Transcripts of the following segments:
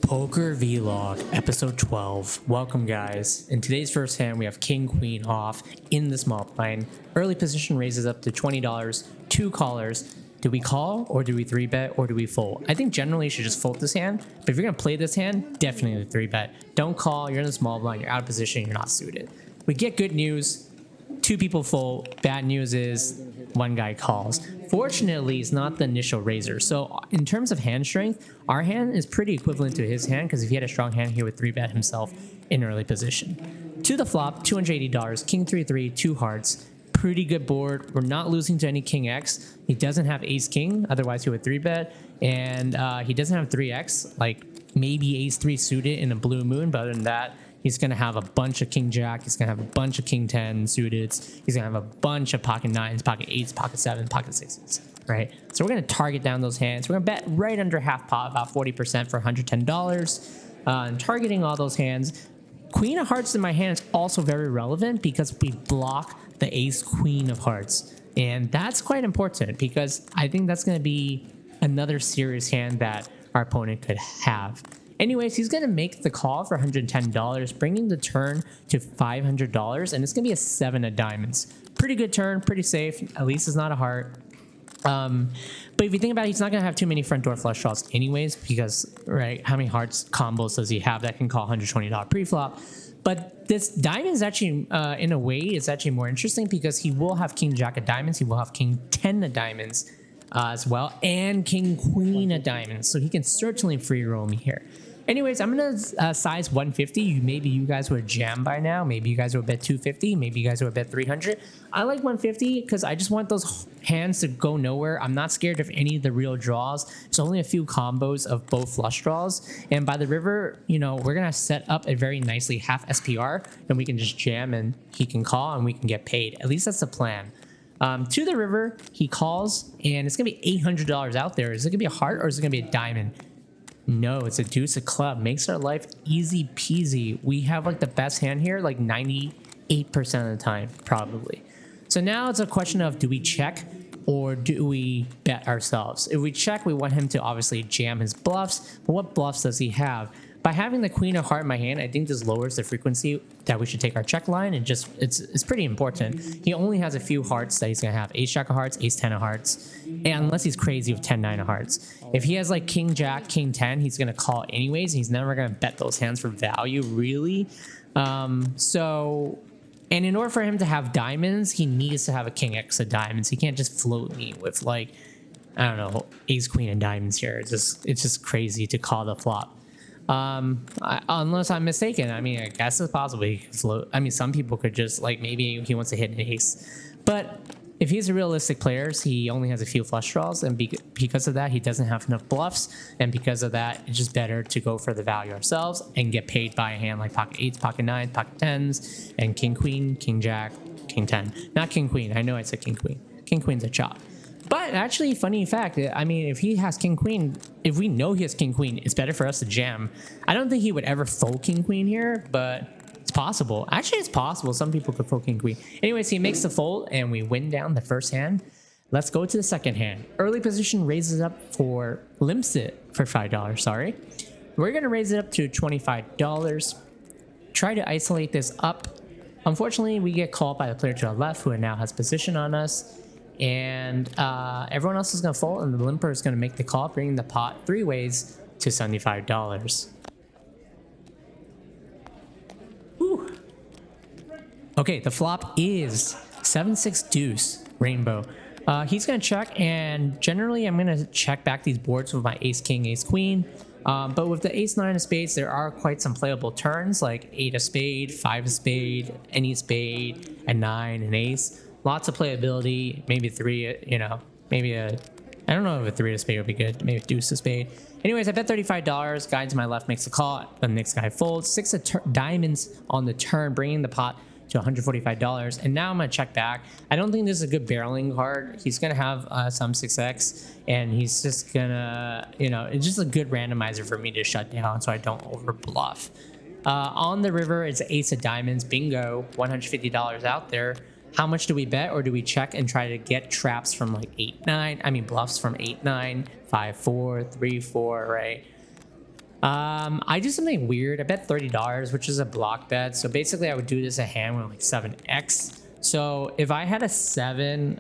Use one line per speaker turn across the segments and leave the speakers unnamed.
Poker Vlog, episode 12. Welcome, guys. In today's first hand, we have King Queen off in the small blind. Early position raises up to $20, 2 callers. Do we call, or do we 3-bet, or do we fold? I think generally you should just fold this hand, but if you're going to play this hand, definitely 3-bet. Don't call, you're in the small blind, you're out of position, you're not suited. We get good news, 2 people fold. Bad news is 1 guy calls. Fortunately, it's not the initial raiser. So in terms of hand strength, our hand is pretty equivalent to his hand, because if he had a strong hand, he would 3-bet himself in early position. To the flop, $280, King 3-3, 2 hearts. Pretty good board. We're not losing to any King X. He doesn't have Ace King, otherwise he would 3-bet. And he doesn't have 3X, like maybe Ace 3 suited in a blue moon, but other than that, he's going to have a bunch of King Jack. He's going to have a bunch of King 10 suited. He's going to have a bunch of pocket 9s, pocket 8s, pocket 7s, pocket 6s, right? So we're going to target down those hands. We're going to bet right under half pot, about 40% for $110. And targeting all those hands. Queen of Hearts in my hand is also very relevant because we block the Ace Queen of Hearts. And that's quite important because I think that's going to be another serious hand that our opponent could have. Anyways, he's going to make the call for $110, bringing the turn to $500, and it's going to be a 7 of diamonds. Pretty good turn, pretty safe. At least it's not a heart. But if you think about it, he's not going to have too many front door flush draws anyways, because, right, how many hearts combos does he have that can call $120 pre-flop? But this diamond is actually, in a way, it's actually more interesting because he will have King Jack of diamonds, he will have King 10 of diamonds as well, and King Queen of diamonds, so he can certainly free roam here. Anyways, I'm going to size 150. Maybe you guys would jam by now. Maybe you guys would bet 250. Maybe you guys would bet 300. I like 150 because I just want those hands to go nowhere. I'm not scared of any of the real draws. There's only a few combos of both flush draws. And by the river, you know, we're going to set up a very nicely half SPR. And we can just jam and he can call and we can get paid. At least that's the plan. To the river, he calls and it's going to be $800 out there. Is it going to be a heart or is it going to be a diamond? No, it's a deuce of club. Makes our life easy peasy. We have like the best hand here, like 98% of the time, probably. So now it's a question of, do we check or do we bet ourselves? If we check, we want him to obviously jam his bluffs. But what bluffs does he have? By having the Queen of Heart in my hand, I think this lowers the frequency that we should take our check line, and just it's pretty important. He only has a few hearts that he's gonna have: Ace Jack of Hearts, Ace 10 of Hearts, and unless he's crazy with 10 9 of Hearts. If he has like King Jack, King 10, he's gonna call anyways. He's never gonna bet those hands for value, really. And in order for him to have diamonds, he needs to have a King X of diamonds. He can't just float me with like, I don't know, Ace Queen and diamonds here. It's just crazy to call the flop. Unless I'm mistaken. I mean, I guess it's possible he could float. I mean, some people could just like, maybe he wants to hit an ace, but if he's a realistic player, he only has a few flush draws, and because of that, he doesn't have enough bluffs, and because of that, it's just better to go for the value ourselves and get paid by a hand like pocket 8s, pocket 9s, pocket 10s, and King Queen, King Jack, King 10. Not King Queen. I know I said King Queen. King Queen's a chop. But actually, funny fact, I mean, if he has King Queen, if we know he has King Queen, it's better for us to jam. I don't think he would ever fold King Queen here, but it's possible. Actually, it's possible. Some people could fold King Queen. Anyways, he makes the fold, and we win down the first hand. Let's go to the second hand. Early position raises up for, limps it for $5, sorry. We're going to raise it up to $25. Try to isolate this up. Unfortunately, we get called by the player to our left, who now has position on us. And everyone else is going to fold, and the limper is going to make the call, bringing the pot 3 ways to $75. Whew. Okay, the flop is 7-6 deuce rainbow. He's going to check, and generally I'm going to check back these boards with my ace king, ace queen. But with the ace 9 of spades, there are quite some playable turns, like 8 of spade, 5 of spade, any spade, a 9, an ace. Lots of playability, maybe 3, you know, maybe I don't know if a 3 of spade would be good, maybe a deuce of spade. Anyways, I bet $35, guy to my left makes a call, the next guy folds, 6 of diamonds on the turn, bringing the pot to $145, and now I'm going to check back. I don't think this is a good barreling card. He's going to have some 6x, and he's just going to, you know, it's just a good randomizer for me to shut down so I don't over bluff. On the river, it's ace of diamonds, bingo, $150 out there. How much do we bet, or do we check and try to get traps from like 8-9? I mean bluffs from 8-9, 5-4, 3-4, right? I do something weird. I bet $30, which is a block bet. So basically, I would do this a hand with like 7x. So if I had a 7,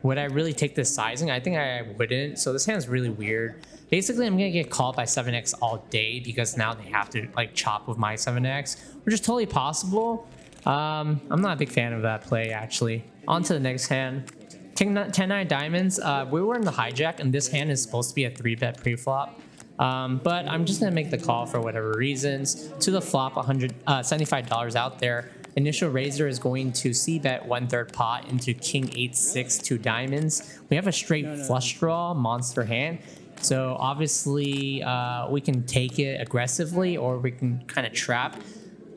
would I really take this sizing? I think I wouldn't. So this hand's really weird. Basically, I'm gonna get called by 7x all day because now they have to like chop with my 7x, which is totally possible. I'm not a big fan of that play actually. On to the next hand. 10-9 diamonds. We were in the hijack, and this hand is supposed to be a 3-bet pre-flop. But I'm just gonna make the call for whatever reasons. To the flop, $75 out there. Initial raiser is going to c-bet 1/3 pot into king 8-6 2 diamonds. We have a straight flush draw monster hand, so obviously we can take it aggressively or we can kind of trap.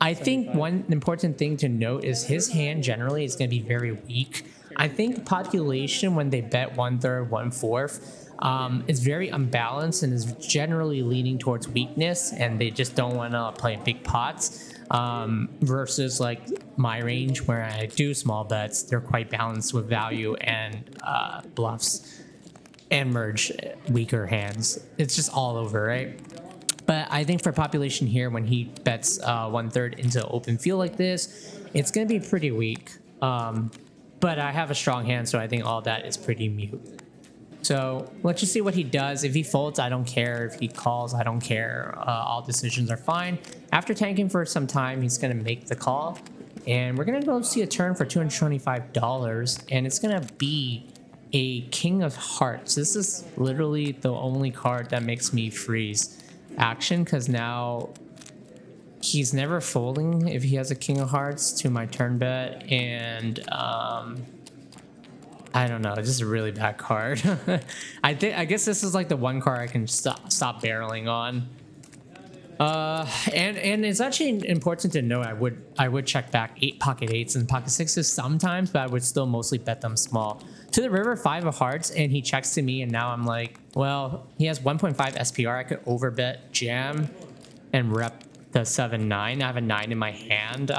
I think one important thing to note is his hand generally is going to be very weak. I think population, when they bet 1/3 1/4, is very unbalanced and is generally leaning towards weakness, and they just don't want to play big pots. Versus like my range where I do small bets, they're quite balanced with value and bluffs and merge weaker hands. It's just all over, right? But I think for population here, when he bets 1/3 into open field like this, it's going to be pretty weak. But I have a strong hand, so I think all that is pretty mute. So let's just see what he does. If he folds, I don't care. If he calls, I don't care. All decisions are fine. After tanking for some time, he's going to make the call. And we're going to go see a turn for $225. And it's going to be a king of hearts. This is literally the only card that makes me freeze action, because now he's never folding if he has a king of hearts to my turn bet. And I don't know, this is a really bad card. I guess this is like the one card I can stop barreling on. And it's actually important to know I would check back pocket 8s and pocket 6s sometimes, but I would still mostly bet them small. To the river, 5 of hearts, and he checks to me, and now I'm like, well, he has 1.5 SPR. I could overbet jam and rep the 7-9. I have a 9 in my hand.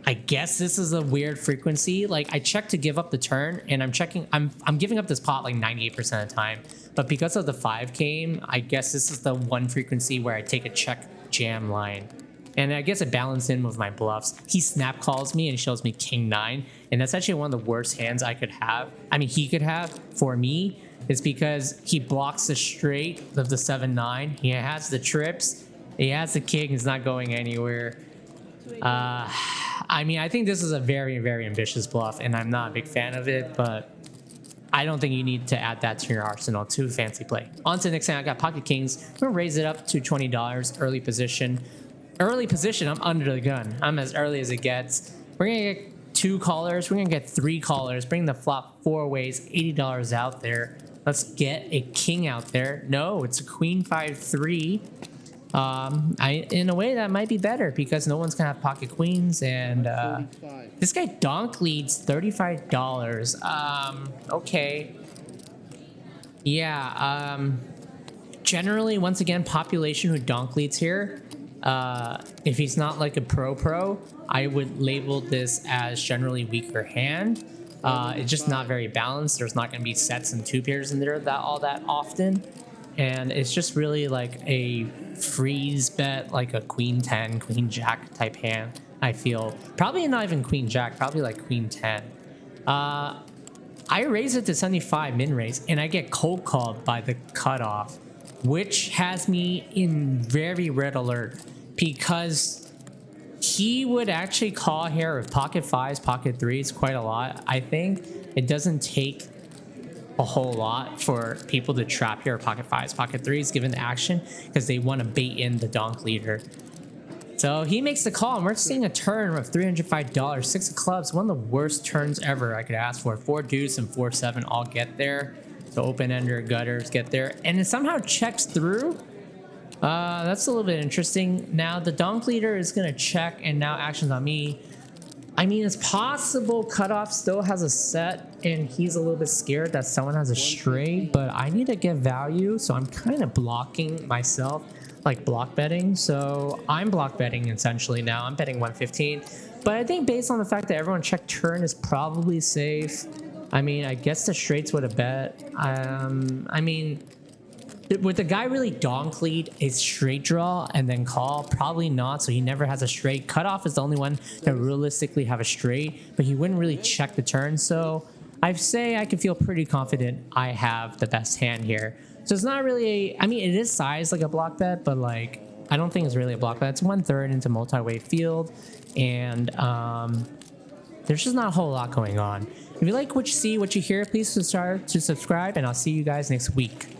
I guess this is a weird frequency. Like, I check to give up the turn, and I'm giving up this pot like 98% of the time. But because of the 5 game, I guess this is the one frequency where I take a check jam line. And I guess it balanced in with my bluffs. He snap calls me and shows me king 9. And that's actually one of the worst hands I could have. I mean, he could have for me. It's because he blocks the straight of the 7-9. He has the trips. He has the king. He's not going anywhere. I mean, I think this is a very, very ambitious bluff, and I'm not a big fan of it, but I don't think you need to add that to your arsenal. Too fancy play. On to the next hand, I got pocket kings. I'm going to raise it up to $20, early position. Early position, I'm under the gun. I'm as early as it gets. We're going to get 2 callers. We're going to get 3 callers. Bring the flop 4 ways, $80 out there. Let's get a king out there. No, it's a queen 5-3. In a way that might be better because no one's gonna have pocket queens, and this guy donk leads $35. Okay, yeah. Generally, once again, population who donk leads here, if he's not like a pro, I would label this as generally weaker hand. It's just not very balanced. There's not gonna be sets and 2 pairs in there all that often. And it's just really like a freeze bet, like a queen 10, queen jack type hand, I feel. Probably not even queen jack, probably like queen 10. I raise it to 75 min raise, and I get cold called by the cutoff, which has me in very red alert because he would actually call here with pocket 5s, pocket 3s quite a lot. I think it doesn't take a whole lot for people to trap here pocket 5s, pocket 3s given the action because they want to bait in the donk leader. So he makes the call, and we're seeing a turn of $305. 6 of clubs, one of the worst turns ever I could ask for. 4 deuce and 4-7 all get there. So open-ender gutters get there, and it somehow checks through. That's a little bit interesting. Now the donk leader is gonna check, and now action's on me. I mean, it's possible cutoff still has a set and he's a little bit scared that someone has a straight, but I need to get value, so I'm kind of blocking myself, like block betting. So I'm block betting essentially now. I'm betting 115, but I think based on the fact that everyone checked turn is probably safe. I mean, I guess the straights would have bet. I mean, Would the guy really donk lead a straight draw and then call? Probably not. So he never has a straight. Cutoff is the only one that realistically have a straight, but he wouldn't really check the turn. So I say I can feel pretty confident I have the best hand here. So it's not really I mean, it is sized like a block bet, but like I don't think it's really a block bet. It's 1/3 into multi-way field, and there's just not a whole lot going on. If you like what you see, what you hear, please subscribe, and I'll see you guys next week.